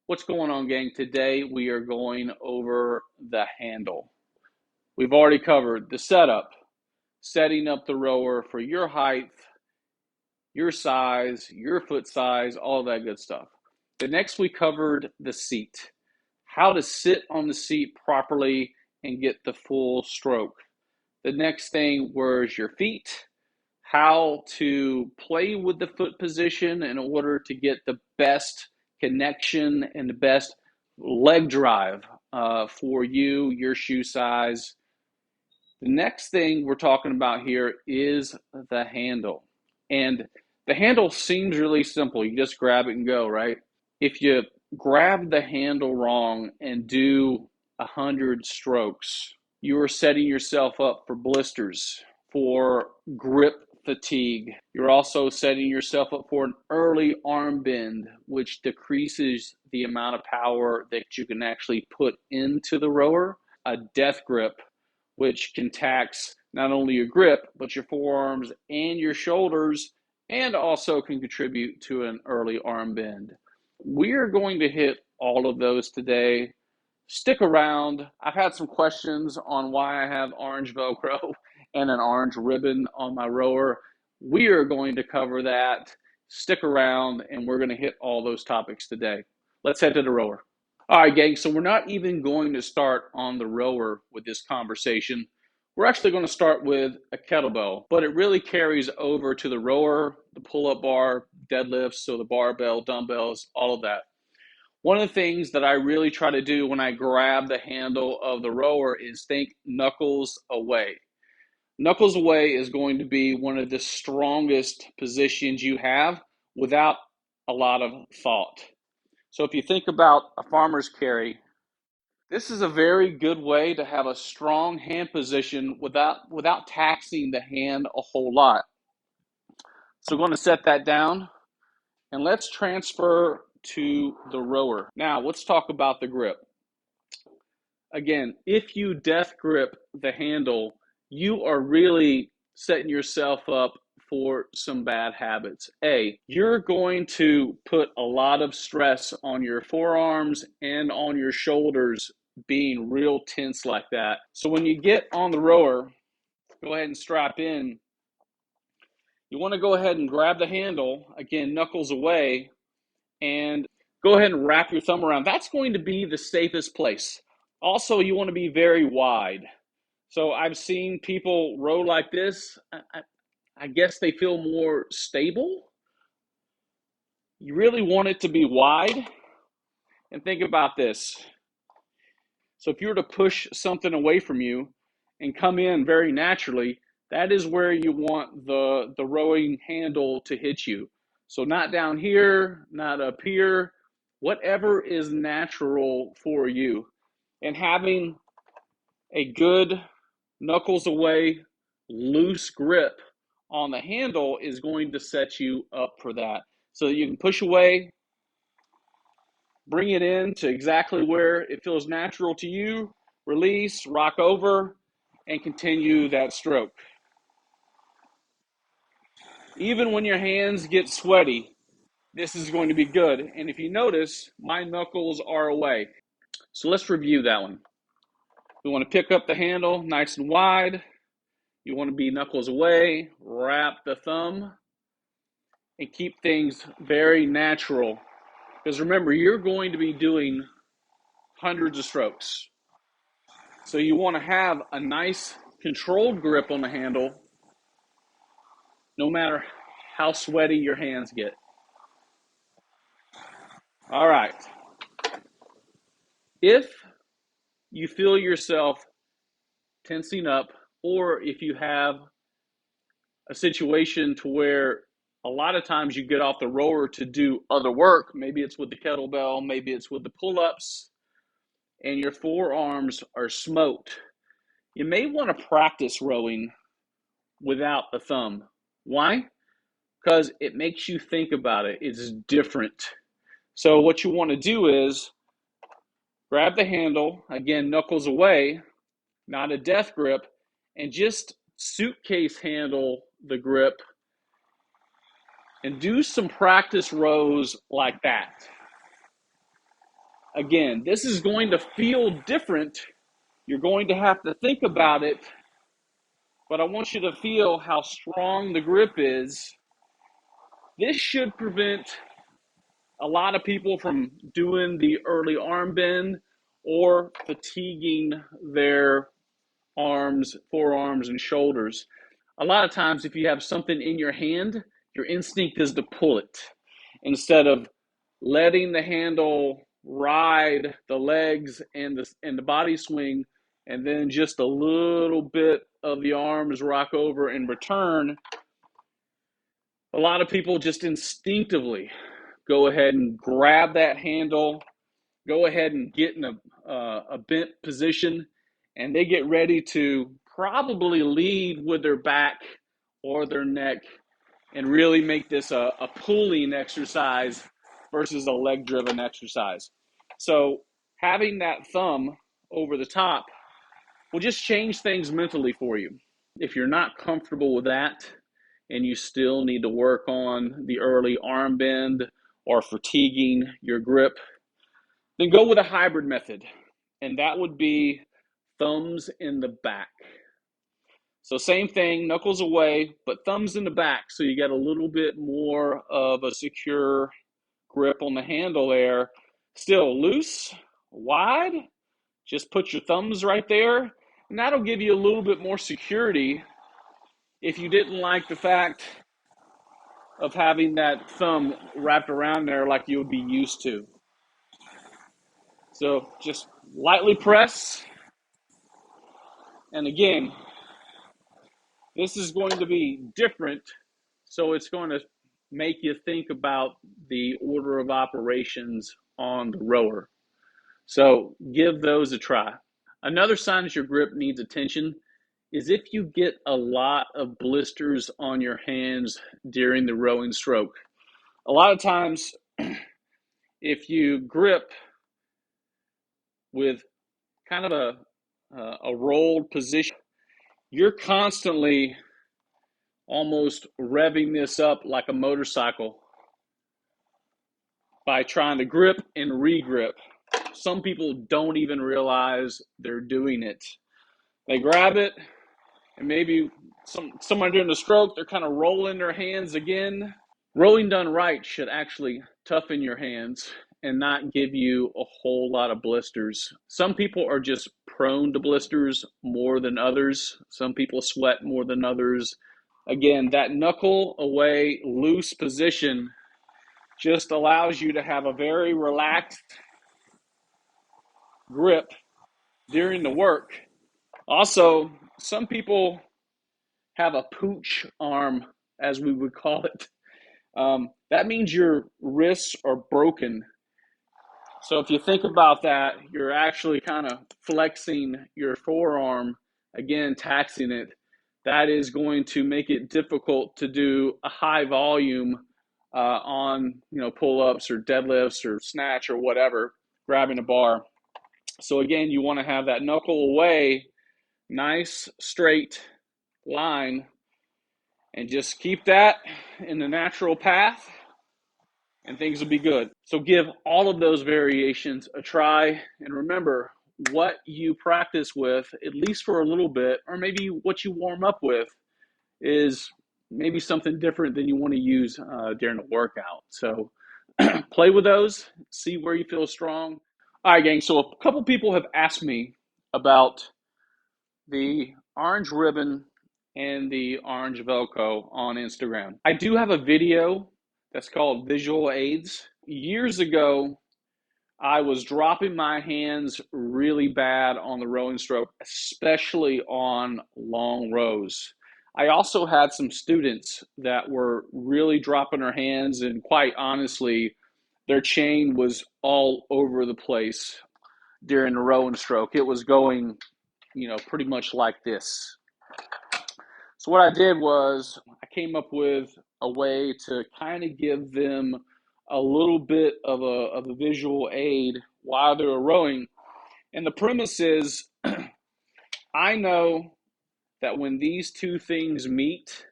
What's going on, gang? Today we are going over the handle. We've already covered the setup, setting up the rower for your height, your size, your foot size, all of that good stuff. The next we covered the seat, how to sit on the seat properly and get the full stroke. The next thing was your feet, how to play with the foot position in order to get the best connection and the best leg drive for you, your shoe size. The next thing we're talking about here is the handle. And the handle seems really simple. You just grab it and go, right? If you grab the handle wrong and do 100 strokes, you are setting yourself up for blisters, for grip fatigue. You're also setting yourself up for an early arm bend, which decreases the amount of power that you can actually put into the rower. A death grip, which can tax not only your grip, but your forearms and your shoulders, and also can contribute to an early arm bend. We're going to hit all of those today. Stick around. I've had some questions on why I have orange Velcro and an orange ribbon on my rower. We are going to cover that. Stick around, and we're going to hit all those topics today. Let's head to the rower. All right, gang, so we're not even going to start on the rower with this conversation. We're actually going to start with a kettlebell, but it really carries over to the rower, the pull-up bar, deadlifts, so the barbell, dumbbells, all of that. One of the things that I really try to do when I grab the handle of the rower is think knuckles away. Knuckles away is going to be one of the strongest positions you have without a lot of thought. So if you think about a farmer's carry, this is a very good way to have a strong hand position without taxing the hand a whole lot. So we're going to set that down, and let's transfer to the rower. Now let's talk about the grip. Again, if you death grip the handle, you are really setting yourself up for some bad habits. You're going to put a lot of stress on your forearms and on your shoulders being real tense like that. So when you get on the rower, go ahead and strap in. You want to go ahead and grab the handle, again, knuckles away, and go ahead and wrap your thumb around. That's going to be the safest place. Also, you want to be very wide. So I've seen people row like this. I guess they feel more stable. You really want it to be wide. And think about this. So if you were to push something away from you and come in very naturally, that is where you want the rowing handle to hit you. So not down here, not up here, whatever is natural for you. And having a good knuckles away, loose grip on the handle is going to set you up for that. So that you can push away, bring it in to exactly where it feels natural to you, release, rock over, and continue that stroke. Even when your hands get sweaty, this is going to be good. And if you notice, my knuckles are away. So let's review that one. We want to pick up the handle nice and wide. You want to be knuckles away, wrap the thumb, and keep things very natural. Because remember, you're going to be doing hundreds of strokes. So you want to have a nice controlled grip on the handle, no matter how sweaty your hands get. All right. If you feel yourself tensing up, or if you have a situation to where a lot of times you get off the rower to do other work, maybe it's with the kettlebell, maybe it's with the pull-ups, and your forearms are smoked, you may want to practice rowing without the thumb. Why? Because it makes you think about it. It's different. So what you want to do is grab the handle, again, knuckles away, not a death grip, and just suitcase handle the grip and do some practice rows like that. Again, this is going to feel different. You're going to have to think about it, but I want you to feel how strong the grip is. This should prevent a lot of people from doing the early arm bend or fatiguing their arms, forearms, and shoulders. A lot of times, if you have something in your hand, your instinct is to pull it instead of letting the handle ride the legs and the body swing, and then just a little bit of the arms rock over in return. A lot of people just instinctively go ahead and grab that handle, go ahead and get in a bent position, and they get ready to probably lead with their back or their neck and really make this a pulling exercise versus a leg driven exercise. So having that thumb over the top will just change things mentally for you. If you're not comfortable with that and you still need to work on the early arm bend or fatiguing your grip, then go with a hybrid method, and that would be thumbs in the back. So same thing, knuckles away, but thumbs in the back, so you get a little bit more of a secure grip on the handle there. Still loose, wide, just put your thumbs right there, and that'll give you a little bit more security if you didn't like the fact of having that thumb wrapped around there like you would be used to. So just lightly press. And again, this is going to be different, so it's going to make you think about the order of operations on the rower. So give those a try. Another sign that your grip needs attention is if you get a lot of blisters on your hands during the rowing stroke. A lot of times, if you grip with kind of a rolled position, you're constantly almost revving this up like a motorcycle by trying to grip and re-grip. Some people don't even realize they're doing it. They grab it, and maybe someone during the stroke, they're kind of rolling their hands again. Rowing done right should actually toughen your hands and not give you a whole lot of blisters. Some people are just prone to blisters more than others. Some people sweat more than others. Again, that knuckle away loose position just allows you to have a very relaxed grip during the work. Also, some people have a pooch arm, as we would call it. That means your wrists are broken. So if you think about that, you're actually kind of flexing your forearm, again, taxing it. That is going to make it difficult to do a high volume on pull-ups or deadlifts or snatch or whatever, grabbing a bar. So again, you want to have that knuckle away, nice straight line, and just keep that in the natural path, and things will be good. So give all of those variations a try, and remember, what you practice with, at least for a little bit, or maybe what you warm up with, is maybe something different than you want to use during the workout. So play with those, see where you feel strong. All right, gang, so a couple people have asked me about the orange ribbon and the orange Velcro on Instagram. I do have a video that's called Visual Aids. Years ago, I was dropping my hands really bad on the rowing stroke, especially on long rows. I also had some students that were really dropping their hands, and quite honestly, their chain was all over the place during the rowing stroke. It was going, pretty much like this. So what I did was I came up with a way to kind of give them a little bit of a visual aid while they were rowing. And the premise is, I know that when these two things meet,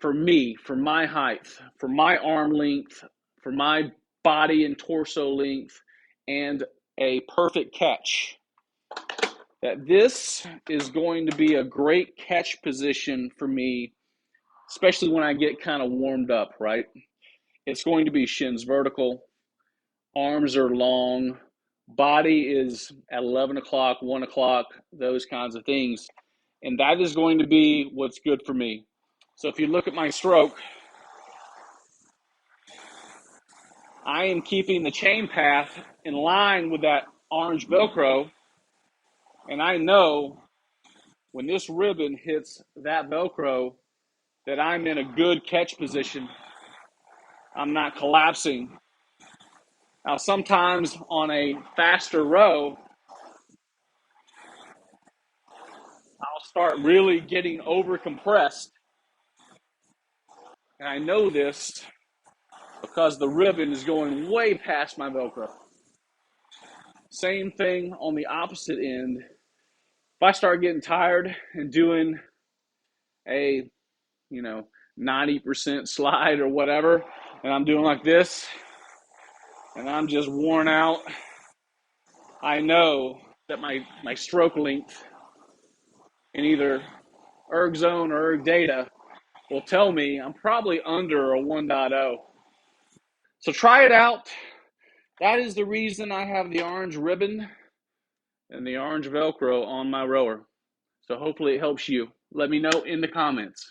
for me, for my height, for my arm length, for my body and torso length, and a perfect catch. That this is going to be a great catch position for me, especially when I get kind of warmed up, right? It's going to be shins vertical, arms are long, body is at 11 o'clock, 1 o'clock, those kinds of things. And that is going to be what's good for me. So if you look at my stroke, I am keeping the chain path in line with that orange Velcro. And I know when this ribbon hits that Velcro that I'm in a good catch position. I'm not collapsing. Now, sometimes on a faster row, I'll start really getting over compressed. And I know this because the ribbon is going way past my Velcro. Same thing on the opposite end. If I start getting tired and doing a, 90% slide or whatever, and I'm doing like this, and I'm just worn out, I know that my stroke length in either erg zone or erg data will tell me I'm probably under a 1.0. So try it out. That is the reason I have the orange ribbon and the orange Velcro on my rower. So hopefully it helps you. Let me know in the comments.